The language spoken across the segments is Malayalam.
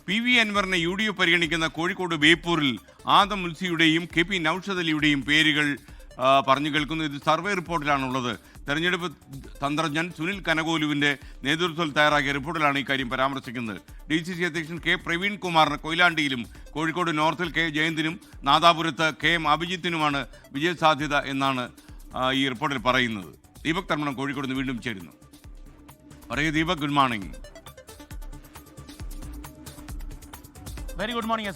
PV അൻവറിനെ UDF പരിഗണിക്കുന്ന കോഴിക്കോട് ബേപ്പൂരിൽ ആദം മുൽസിയുടെയും KP നൌഷദ് അലിയുടെയും പേരുകൾ പറഞ്ഞു കേൾക്കുന്നു. ഇത് സർവേ റിപ്പോർട്ടിലാണുള്ളത്. തെരഞ്ഞെടുപ്പ് തന്ത്രജ്ഞൻ സുനിൽ കനകോലുവിൻ്റെ നേതൃത്വത്തിൽ തയ്യാറാക്കിയ റിപ്പോർട്ടിലാണ് ഇക്കാര്യം പരാമർശിക്കുന്നത്. DCC അധ്യക്ഷൻ K പ്രവീൺ കുമാറിന് കൊയിലാണ്ടിയിലും കോഴിക്കോട് നോർത്തിൽ K ജയന്തിനും നാദാപുരത്ത് KM അഭിജിത്തിനുമാണ് വിജയസാധ്യത എന്നാണ് ഈ റിപ്പോർട്ടിൽ പറയുന്നത്. ദീപക് തർമ്മണം കോഴിക്കോട് നിന്ന് വീണ്ടും ചേരുന്നു. പറയൂ Deepak, good morning. Very good morning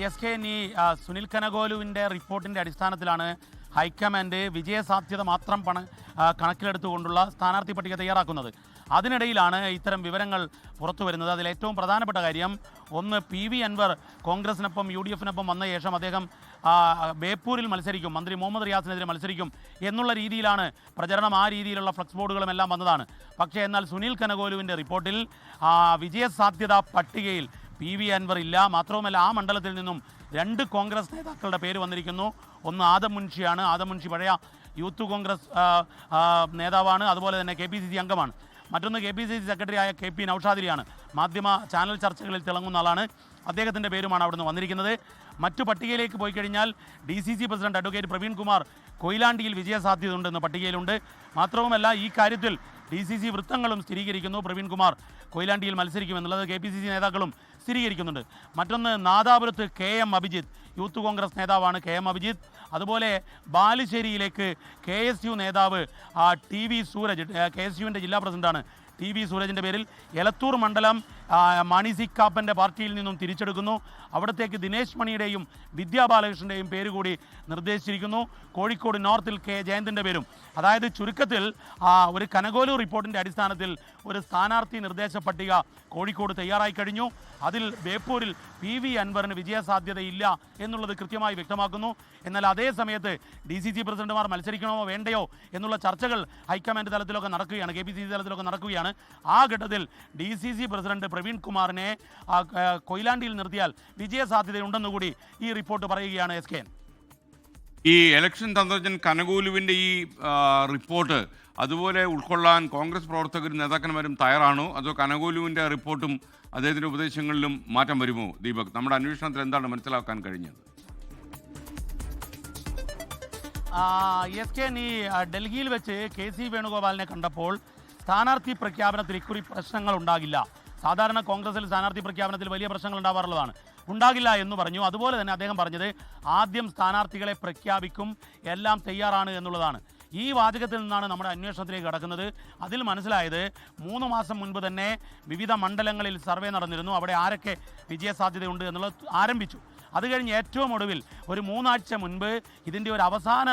S K. ഈ സുനിൽ കനകോലുവിൻ്റെ റിപ്പോർട്ടിൻ്റെ അടിസ്ഥാനത്തിലാണ് ഹൈക്കമാൻഡ് വിജയസാധ്യത മാത്രം കണക്കിലെടുത്തുകൊണ്ടുള്ള സ്ഥാനാർത്ഥി പട്ടിക തയ്യാറാക്കുന്നത്. അതിനിടയിലാണ് ഇത്തരം വിവരങ്ങൾ പുറത്തു വരുന്നത്. അതിൽ ഏറ്റവും പ്രധാനപ്പെട്ട കാര്യം, ഒന്ന്, PV അൻവർ കോൺഗ്രസിനൊപ്പം UDFനൊപ്പം വന്ന ശേഷം അദ്ദേഹം ബേപ്പൂരിൽ മത്സരിക്കും, മന്ത്രി മുഹമ്മദ് റിയാസിനെതിരെ മത്സരിക്കും എന്നുള്ള രീതിയിലാണ് പ്രചരണം. ആ രീതിയിലുള്ള ഫ്ലക്സ് ബോർഡുകളും എല്ലാം വന്നതാണ്. പക്ഷേ എന്നാൽ സുനിൽ കനകോലുവിൻ്റെ റിപ്പോർട്ടിൽ വിജയസാധ്യത പട്ടികയിൽ PV അൻവർ ഇല്ല. മാത്രവുമല്ല, ആ മണ്ഡലത്തിൽ നിന്നും 2 കോൺഗ്രസ് നേതാക്കളുടെ പേര് വന്നിരിക്കുന്നു. ഒന്ന് ആദം മുൻഷിയാണ്. ആദം മുൻഷി പഴയ യൂത്ത് കോൺഗ്രസ് നേതാവാണ്, അതുപോലെ തന്നെ KPCC അംഗമാണ്. മറ്റൊന്ന് KPCC സെക്രട്ടറി ആയ KP നൌഷദ് അലിയാണ്. മാധ്യമ ചാനൽ ചർച്ചകളിൽ തിളങ്ങുന്ന ആളാണ്. അദ്ദേഹത്തിൻ്റെ പേരുമാണ് അവിടുന്ന് വന്നിരിക്കുന്നത്. മറ്റു പട്ടികയിലേക്ക് പോയി കഴിഞ്ഞാൽ DCC president advocate Praveen Kumar കൊയിലാണ്ടിയിൽ വിജയസാധ്യതയുണ്ടെന്ന് പട്ടികയിലുണ്ട്. മാത്രവുമല്ല, ഈ കാര്യത്തിൽ DCC വൃത്തങ്ങളും സ്ഥിരീകരിക്കുന്നു പ്രവീൺ കുമാർ കൊയിലാണ്ടിയിൽ മത്സരിക്കുമെന്നുള്ളത്. KPCC നേതാക്കളും സ്ഥിരീകരിക്കുന്നുണ്ട്. മറ്റൊന്ന്, നാദാപുരത്ത് KM അഭിജിത്ത്, യൂത്ത് കോൺഗ്രസ് നേതാവാണ് KM അഭിജിത്ത്. അതുപോലെ ബാലുശ്ശേരിയിലേക്ക് KSU നേതാവ് TV സൂരജ്, KSUവിൻ്റെ ജില്ലാ പ്രസിഡന്റാണ് TV സൂരജിൻ്റെ പേരിൽ. എലത്തൂർ മണ്ഡലം മാണി സി കാപ്പൻ്റെ പാർട്ടിയിൽ നിന്നും തിരിച്ചെടുക്കുന്നു. അവിടത്തേക്ക് ദിനേശ് മണിയുടെയും വിദ്യാ ബാലകൃഷ്ണൻ്റെയും പേര് കൂടി നിർദ്ദേശിച്ചിരിക്കുന്നു. കോഴിക്കോട് നോർത്തിൽ K ജയന്തിൻ്റെ പേരും. അതായത് ചുരുക്കത്തിൽ ഒരു കനകോലു റിപ്പോർട്ടിൻ്റെ അടിസ്ഥാനത്തിൽ ഒരു സ്ഥാനാർത്ഥി നിർദ്ദേശ പട്ടിക കോഴിക്കോട് തയ്യാറായി കഴിഞ്ഞു. അതിൽ ബേപ്പൂരിൽ PV അൻവറിന് വിജയസാധ്യതയില്ല എന്നുള്ളത് കൃത്യമായി വ്യക്തമാക്കുന്നു. എന്നാൽ അതേ സമയത്ത് DCC പ്രസിഡന്റുമാർ മത്സരിക്കണമോ വേണ്ടയോ എന്നുള്ള ചർച്ചകൾ ഹൈക്കമാൻഡ് തലത്തിലൊക്കെ നടക്കുകയാണ്, KPCC തലത്തിലൊക്കെ നടക്കുകയാണ്. ആ ഘട്ടത്തിൽ DCC പ്രസിഡന്റ് പ്രവീൺ കുമാറിനെ കൊയിലാണ്ടിയിൽ നിർത്തിയാൽ വിജയസാധ്യതയുണ്ടെന്നുകൂടി ഈ റിപ്പോർട്ട് പറയുകയാണ് SK. ഈ ഇലക്ഷൻ തന്ത്രജ്ഞൻ കനകോലുവിൻ്റെ ഈ റിപ്പോർട്ട് അതുപോലെ ഉൾക്കൊള്ളാൻ കോൺഗ്രസ് പ്രവർത്തകരും നേതാക്കന്മാരും തയ്യാറാണോ, അതോ കനകോലുവിൻ്റെ റിപ്പോർട്ടും അദ്ദേഹത്തിൻ്റെ ഉപദേശങ്ങളിലും മാറ്റം വരുമോ? ദീപക്, നമ്മുടെ അന്വേഷണത്തിൽ എന്താണ് മനസ്സിലാക്കാൻ കഴിഞ്ഞത്? SK, ഈ ഡൽഹിയിൽ വെച്ച് KC വേണുഗോപാലിനെ കണ്ടപ്പോൾ സ്ഥാനാർത്ഥി പ്രഖ്യാപനത്തിൽ ഇക്കുറി പ്രശ്നങ്ങൾ ഉണ്ടാകില്ല. സാധാരണ കോൺഗ്രസിൽ സ്ഥാനാർത്ഥി പ്രഖ്യാപനത്തിൽ വലിയ പ്രശ്നങ്ങൾ ഉണ്ടാവാറുള്ളതാണ്. ഉണ്ടാകില്ല എന്ന് പറഞ്ഞു. അതുപോലെ തന്നെ അദ്ദേഹം പറഞ്ഞത് ആദ്യം സ്ഥാനാർത്ഥികളെ പ്രഖ്യാപിക്കും, എല്ലാം തയ്യാറാണ് എന്നുള്ളതാണ്. ഈ വാചകത്തിൽ നിന്നാണ് നമ്മുടെ അന്വേഷണത്തിലേക്ക് കടക്കുന്നത്. അതിൽ മനസ്സിലായത് 3 മാസം മുൻപ് തന്നെ വിവിധ മണ്ഡലങ്ങളിൽ സർവേ നടന്നിരുന്നു. അവിടെ ആരൊക്കെ വിജയസാധ്യതയുണ്ട് എന്നുള്ളത് ആരംഭിച്ചു. അത് കഴിഞ്ഞ് ഏറ്റവും ഒടുവിൽ ഒരു 3 ആഴ്ച മുൻപ് ഇതിൻ്റെ ഒരു അവസാന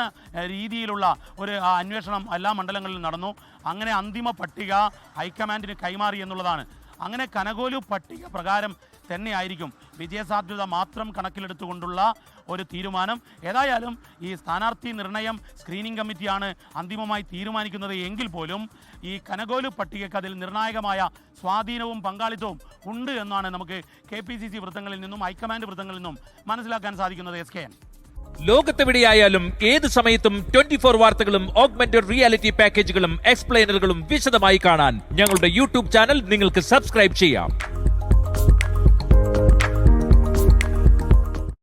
രീതിയിലുള്ള ഒരു അന്വേഷണം എല്ലാ മണ്ഡലങ്ങളിലും നടന്നു. അങ്ങനെ അന്തിമ പട്ടിക ഹൈക്കമാൻഡിന് കൈമാറി എന്നുള്ളതാണ്. അങ്ങനെ കനകോലു പട്ടിക പ്രകാരം തന്നെയായിരിക്കും വിജയസാധ്യത മാത്രം കണക്കിലെടുത്തുകൊണ്ടുള്ള ഒരു തീരുമാനം. ഏതായാലും ഈ സ്ഥാനാർത്ഥി നിർണയം സ്ക്രീനിംഗ് കമ്മിറ്റിയാണ് അന്തിമമായി തീരുമാനിക്കുന്നത് എങ്കിൽ പോലും ഈ കനകോലു പട്ടികയ്ക്ക് അതിൽ നിർണായകമായ സ്വാധീനവും പങ്കാളിത്തവും ഉണ്ട് എന്നാണ് നമുക്ക് KPCC വൃത്തങ്ങളിൽ നിന്നും ഹൈക്കമാൻഡ് വൃത്തങ്ങളിൽ നിന്നും മനസ്സിലാക്കാൻ സാധിക്കുന്നത്. SK, ലോകത്തെവിടെയായാലും ഏത് സമയത്തും 24 വാർത്തകളും ഓഗ്മെന്റഡ് റിയാലിറ്റി പാക്കേജുകളും എക്സ്പ്ലെയിനറുകളും വിശദമായി കാണാൻ ഞങ്ങളുടെ YouTube ചാനൽ നിങ്ങൾക്ക് സബ്സ്ക്രൈബ് ചെയ്യാം.